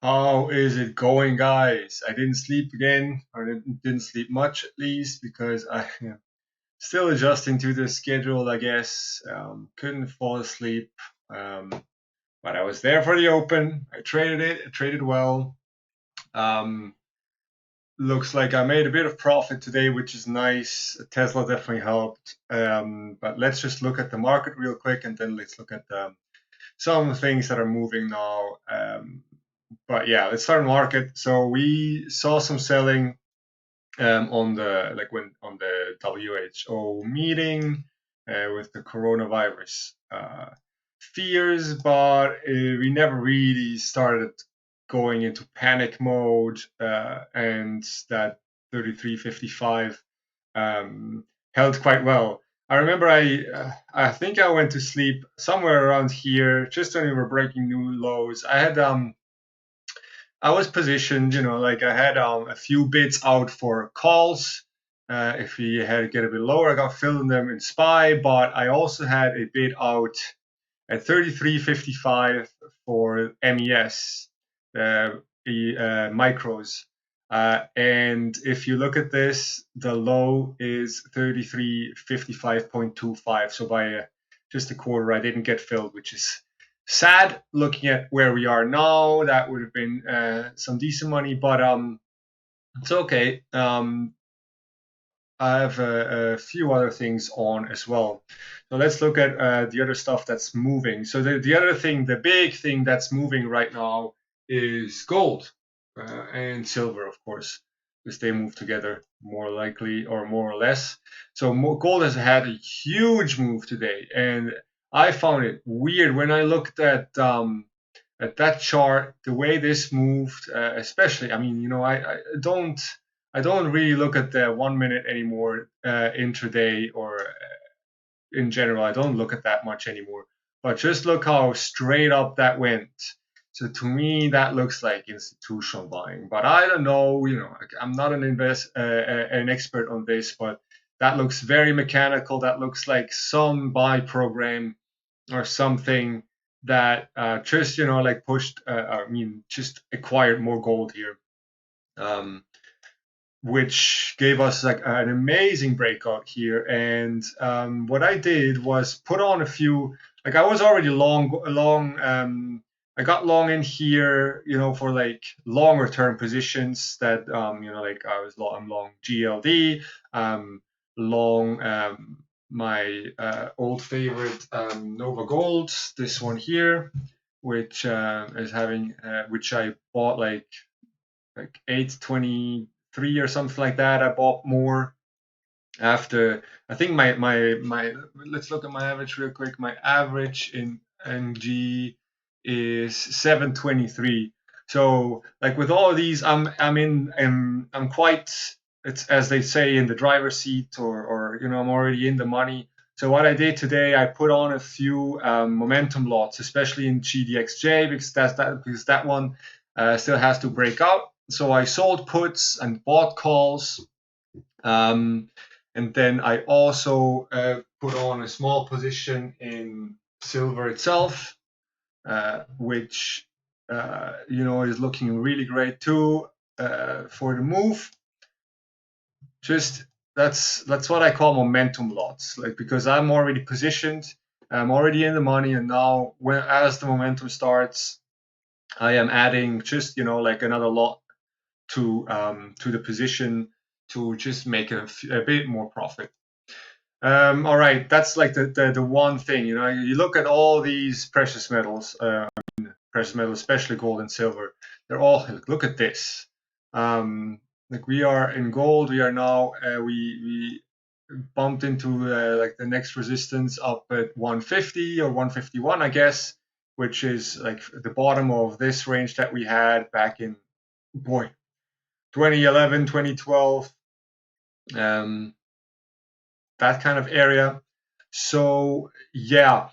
How is it going, guys? I didn't sleep again, or didn't sleep much at least, because I am still adjusting to the schedule, I guess. Couldn't fall asleep, um, but I was there for the open. I traded it, I traded well. Um, Looks like I made a bit of profit today, which is nice. Tesla definitely helped. But let's just look at the market real quick, and then let's look at some things that are moving now. But yeah, let's start market. So we saw some selling on the when on the WHO meeting with the coronavirus fears, but we never really started going into panic mode, and that 33.55 held quite well. I remember I think I went to sleep somewhere around here just when we were breaking new lows. I was positioned, like I had a few bids out for calls. If we had to get a bit lower, I got filled in them in SPY, but I also had a bid out at 33.55 for MES, the micros. And if you look at this, the low is 33.55.25. So by just a quarter, I didn't get filled, which is sad looking at where we are now. That would have been some decent money, but it's okay. I have a few other things on as well. So let's look at the other stuff that's moving. So the other thing, the big thing that's moving right now is gold and silver, of course, because they move together more likely or more or less. So gold has had a huge move today, and I found it weird when I looked at that chart, the way this moved, especially. I mean, I don't really look at the 1 minute anymore intraday or in general. I don't look at that much anymore. But just look how straight up that went. So to me, that looks like institutional buying. But I don't know. I'm not an expert on this, but that looks very mechanical. That looks like some buy program or something that just like pushed. Just acquired more gold here. Um, which gave us like an amazing breakout here. And what I did was put on a few. Like I was already long. I got long in here, for like longer term positions. That like I'm long GLD, long my old favorite Nova Gold. This one here, which is having, which I bought like 823 or something like that. I bought more after. I think my let's look at my average real quick. My average in NG is 723. So like with all of these, I'm quite, it's as they say, in the driver's seat, or I'm already in the money. So what I did today, I put on a few momentum lots, especially in GDXJ, because that one still has to break out. So I sold puts and bought calls. And then I also put on a small position in silver itself, which is looking really great too for the move. Just that's what I call momentum lots, like because I'm already positioned, I'm already in the money, and now as the momentum starts, I am adding just like another lot to the position to just make a bit more profit. All right, that's like the one thing. You look at all these precious metals, especially gold and silver. They're all, look at this. Like we are in gold, we are now we bumped into like the next resistance up at 150 or 151, I guess, which is like the bottom of this range that we had back in, boy, 2011, 2012, that kind of area. So yeah,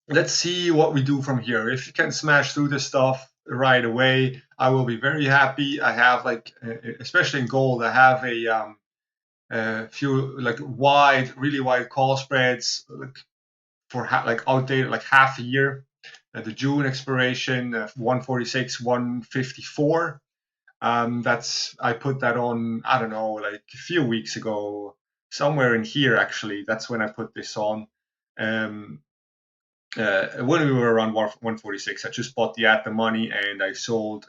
let's see what we do from here. If you can smash through this stuff right away, I will be very happy. I have like, especially in gold, I have a few like really wide call spreads, like for like outdated, like half a year. the June expiration, 146, 154. I put that on, I don't know, like a few weeks ago, somewhere in here actually. That's when I put this on. Um, when we were around 146, I just bought the at the money and I sold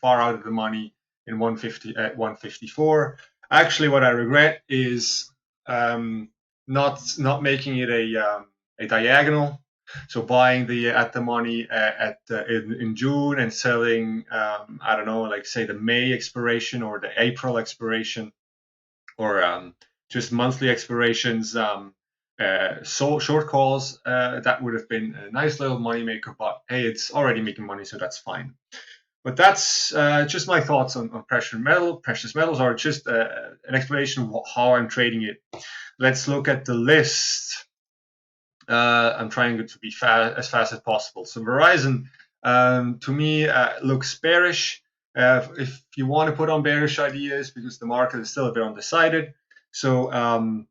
far out of the money in 150 at 154. Actually, what I regret is not making it a diagonal. So buying the at the money in June and selling, I don't know, like say the May expiration or the April expiration, or just monthly expirations. So short calls, that would have been a nice little money maker, but hey, it's already making money, so that's fine. But that's just my thoughts on precious metals, are just an explanation of how I'm trading it. Let's look at the list. I'm trying to be as fast as possible. So Verizon, to me, looks bearish. If you want to put on bearish ideas, because the market is still a bit undecided. So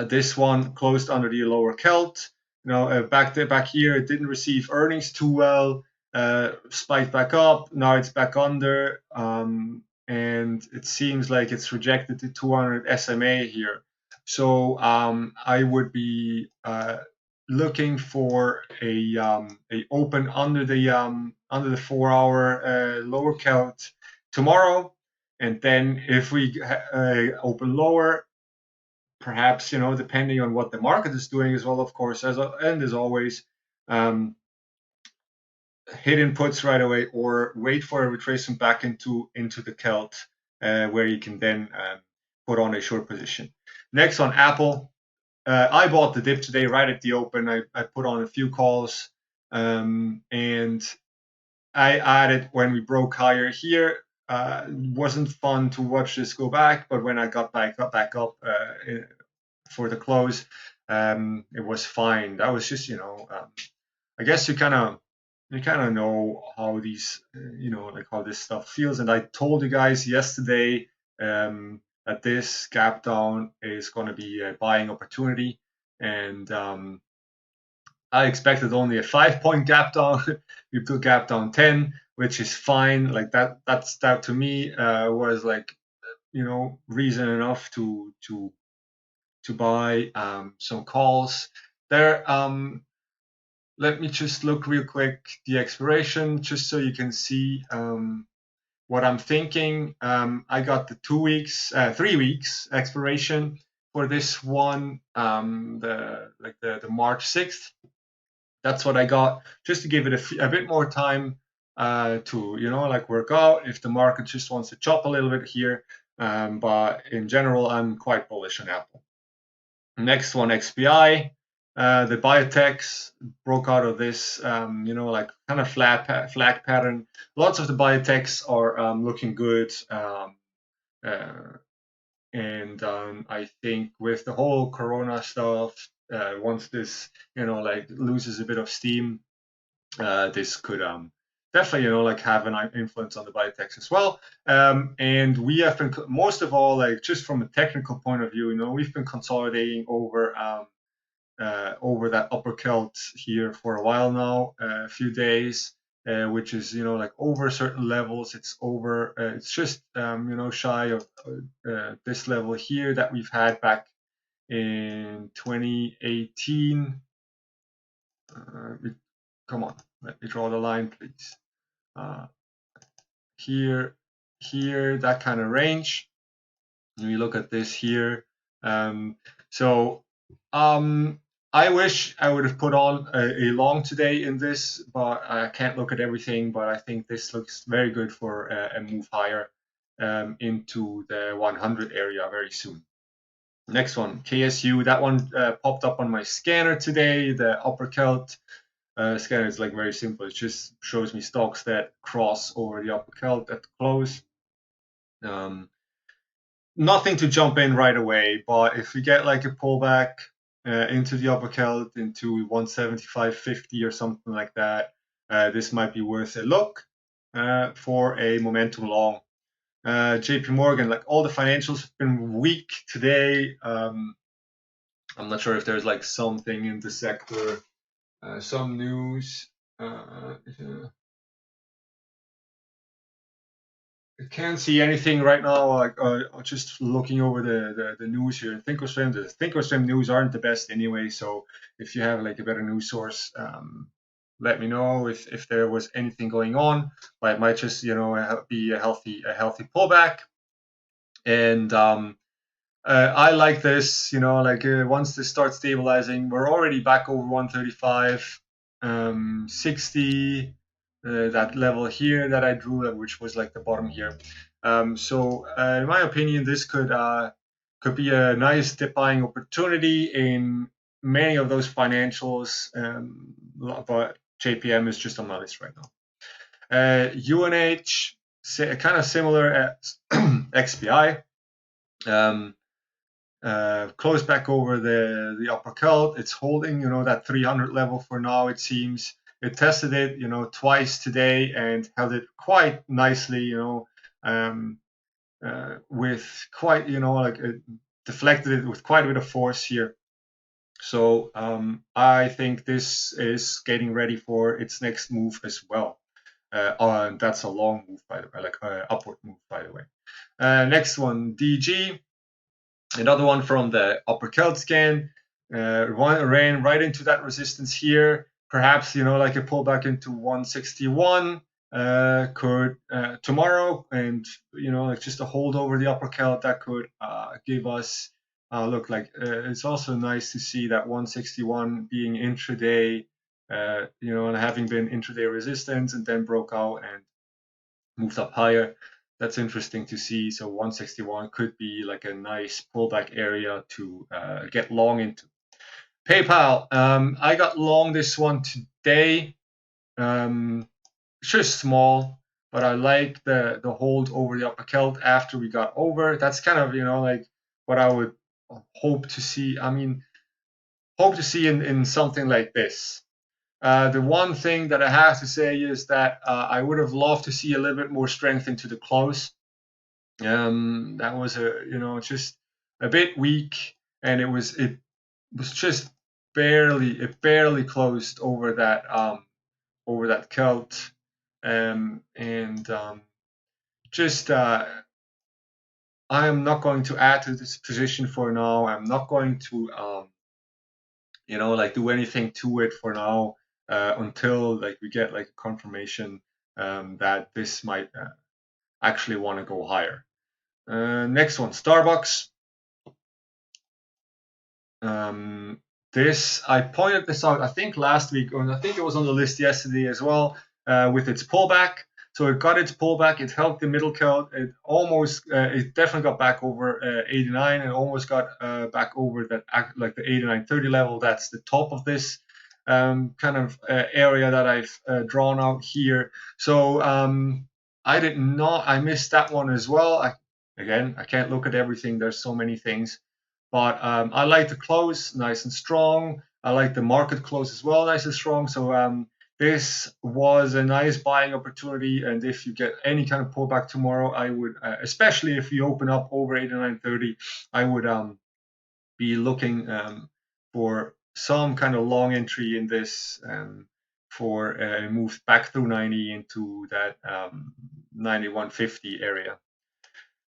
this one closed under the lower Celt. Back here, it didn't receive earnings too well. Spiked back up. Now it's back under, and it seems like it's rejected the 200 SMA here. So I would be looking for a open under the 4-hour lower Celt tomorrow, and then if we open lower, perhaps, depending on what the market is doing as well, of course, and as always, hit inputs right away or wait for a retracement back into the Celt, where you can then put on a short position. Next on Apple, I bought the dip today right at the open. I put on a few calls, and I added when we broke higher here. Wasn't fun to watch this go back, but when I got back up for the close, it was fine. That was just, I guess you kind of know how these, like how this stuff feels. And I told you guys yesterday that this gap down is going to be a buying opportunity, and I expected only a 5-point gap down. We put gap down 10, which is fine. Like that to me was like, reason enough to buy some calls there. Let me just look real quick the expiration, just so you can see what I'm thinking. I got the 3 weeks expiration for this one, the March 6th. That's what I got, just to give it a bit more time to work out if the market just wants to chop a little bit here. But in general, I'm quite bullish on Apple. Next one, XPI. The biotechs broke out of this, kind of flag pattern. Lots of the biotechs are looking good. And I think with the whole Corona stuff, once this, loses a bit of steam, this could definitely, have an influence on the biotechs as well. And we have been, most of all, just from a technical point of view, we've been consolidating over that upper Celt here for a while now, a few days, which is over certain levels. It's over. It's just shy of this level here that we've had back in 2018. Come on, let me draw the line, please. Here, that kind of range. And we look at this here. I wish I would have put on a long today in this, but I can't look at everything. But I think this looks very good for a move higher into the 100 area very soon. Next one, KSU. That one popped up on my scanner today. The upper Celt scanner is very simple. It just shows me stocks that cross over the upper Celt at the close. Nothing to jump in right away, but if we get a pullback into the upper Celt into 175.50 or something like that, this might be worth a look for a momentum long. JP Morgan, all the financials have been weak today. I'm not sure if there's something in the sector some news. I can't see anything right now. Like just looking over the news here. Thinkorswim, the Thinkorswim news aren't the best anyway. So if you have like a better news source, let me know if there was anything going on. But it might just be a healthy pullback. And I like this. Like once this starts stabilizing, we're already back over 135, 60. That level here that I drew, which was like the bottom here. So in my opinion, this could be a nice dip buying opportunity in many of those financials. But JPM is just on my list right now. UNH, kind of similar as XPI. Close back over the upper cult. It's holding, that 300 level for now. It seems it tested it, twice today and held it quite nicely, with quite, like it deflected it with quite a bit of force here. So I think this is getting ready for its next move as well. And that's a long move, by the way, like upward move, by the way. Next one, DG. Another one from the upper Celt scan, ran right into that resistance here. Perhaps, like a pullback into 161 could tomorrow, and like just a hold over the upper Celt that could give us look like it's also nice to see that 161 being intraday, and having been intraday resistance and then broke out and moved up higher. That's interesting to see. So 161 could be like a nice pullback area to get long into. PayPal, I got long this one today. It's just small, but I like the hold over the upper Celt after we got over. That's kind of like what I would hope to see. I mean, hope to see in something like this. The one thing that I have to say is that I would have loved to see a little bit more strength into the close. That was just a bit weak, and it was just barely closed over that Celt, and just I am not going to add to this position for now. I'm not going to like do anything to it for now until like we get like a confirmation that this might actually want to go higher. Next one, Starbucks. This I pointed this out I think last week, or I think it was on the list yesterday as well, with its pullback. So it got its pullback. It held the middle Celt. It almost, it definitely got back over 89, and almost got back over that like the 89.30 level. That's the top of this kind of area that I've drawn out here. So I missed that one as well. Again, I can't look at everything. There's so many things. But I like the close, nice and strong. I like the market close as well, nice and strong. So this was a nice buying opportunity. And if you get any kind of pullback tomorrow, I would, especially if you open up over 89.30, I would be looking for some kind of long entry in this for a move back through 90 into that 91.50 area.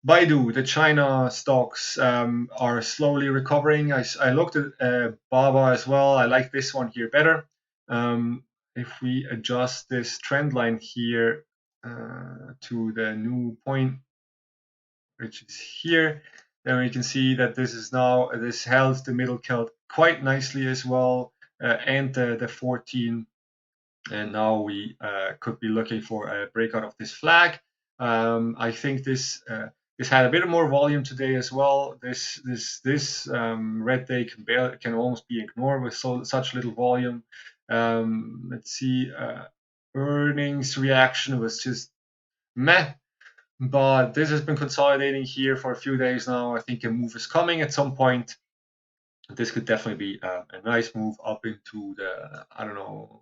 Baidu, the China stocks are slowly recovering. I looked at BABA as well. I like this one here better. If we adjust this trend line here to the new point, which is here, then we can see that this held the middle Celt quite nicely as well, and the 14. And now we could be looking for a breakout of this flag. I think this had a bit more volume today as well. This red day can almost be ignored with such little volume. Let's see, earnings reaction was just meh, but this has been consolidating here for a few days now. I think a move is coming at some point. This could definitely be a nice move up into the, I don't know,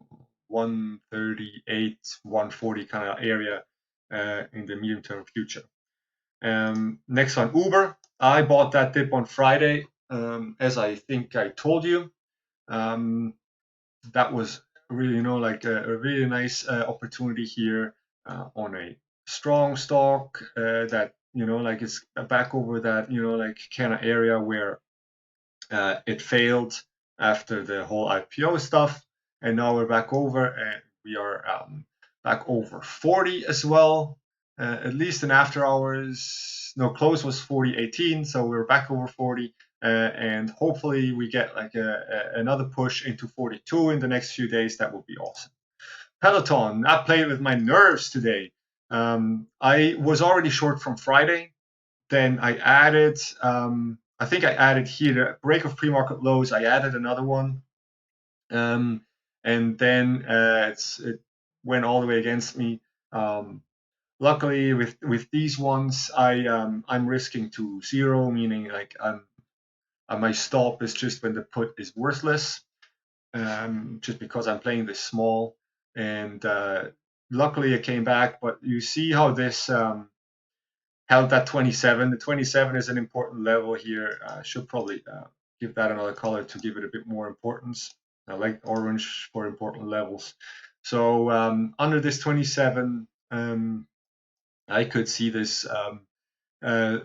138, 140 kind of area in the medium term future. Next one, Uber. I bought that dip on Friday, as I think I told you. that was really, like a really nice opportunity here on a strong stock that, like it's back over that, like kind of area where it failed after the whole IPO stuff, and now we're back over, and we are back over 40 as well. At least in after hours, no, close was 40.18, so we're back over 40, and hopefully we get like another push into 42 in the next few days. That would be awesome. Peloton, I played with my nerves today. I was already short from Friday. Then I added, I think I added here the break of pre-market lows. I added another one, um, and then it went all the way against me. Luckily, with these ones, I'm risking to zero, meaning like my stop is just when the put is worthless, just because I'm playing this small. And luckily, it came back. But you see how this held that 27. The 27 is an important level here. Should probably give that another color to give it a bit more importance. I like orange for important levels. So under this 27, I could see this, uh,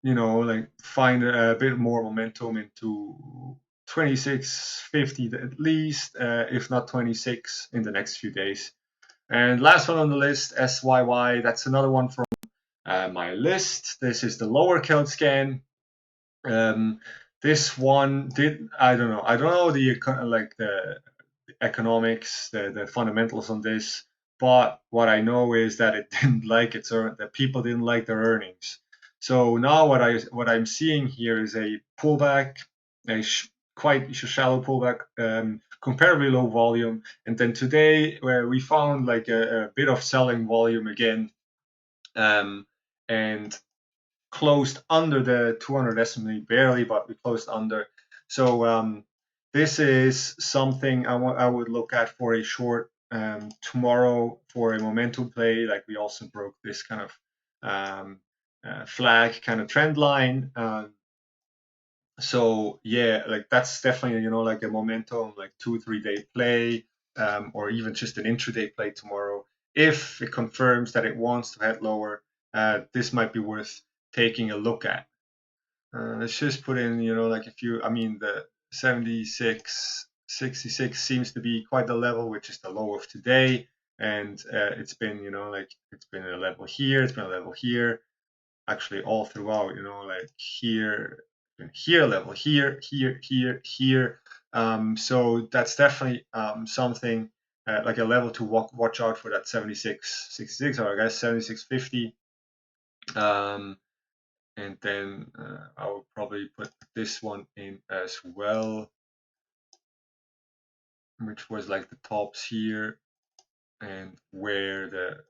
like find a bit more momentum into 26.50 at least, if not 26 in the next few days. And last one on the list, SYY. That's another one from my list. This is the lower Kelt scan. This one did, I don't know. I don't know the economics, the fundamentals on this, but what I know is that it didn't like its that people didn't like their earnings. So now what I'm seeing here is a pullback, a quite shallow pullback, comparably low volume, and then today where we found like a bit of selling volume again, and closed under the 200 SMA barely, but we closed under. So this is something I would look at for a short tomorrow for a momentum play. Like we also broke this kind of flag kind of trend line. So yeah, like that's definitely like a momentum, like 2-3 day play, or even just an intraday play tomorrow. If it confirms that it wants to head lower, this might be worth taking a look at. Let's just put in, like if you, I mean, the 66 seems to be quite the level, which is the low of today, and it's been, like it's been a level here, it's been a level here, actually all throughout, like here, level here, here. So that's definitely something like a level to watch out for, that 66, or I guess 76.50. And then I will probably put this one in as well, which was like the tops here, and where the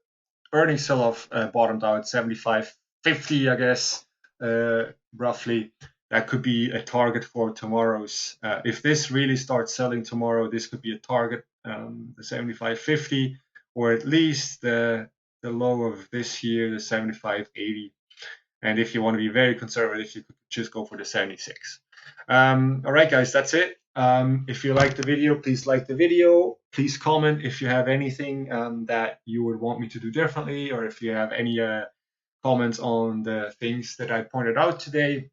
earnings sell-off bottomed out 75.50, I guess, roughly. That could be a target for tomorrow's. If this really starts selling tomorrow, this could be a target, the 75.50, or at least the low of this here, the 75.80. And if you want to be very conservative, you could just go for the 76. All right, guys, that's it. If you like the video, please like the video. Please comment if you have anything that you would want me to do differently, or if you have any comments on the things that I pointed out today.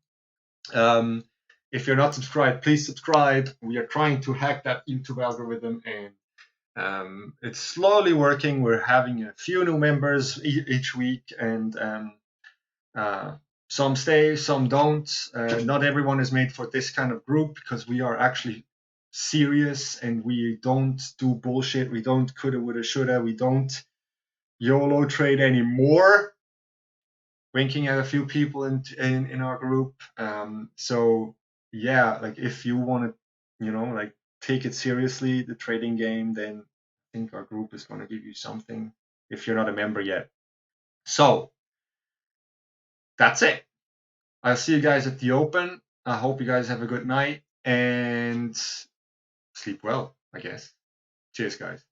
If you're not subscribed, please subscribe. We are trying to hack that YouTube algorithm, and it's slowly working. We're having a few new members each week, and some stay, some don't. Not everyone is made for this kind of group, because we are actually serious and we don't do bullshit. We don't coulda, woulda, shoulda. We don't YOLO trade anymore. Winking at a few people in our group. So yeah, like if you want to, like take it seriously, the trading game, then I think our group is going to give you something if you're not a member yet. So that's it. I'll see you guys at the open. I hope you guys have a good night and sleep well, I guess. Cheers, guys.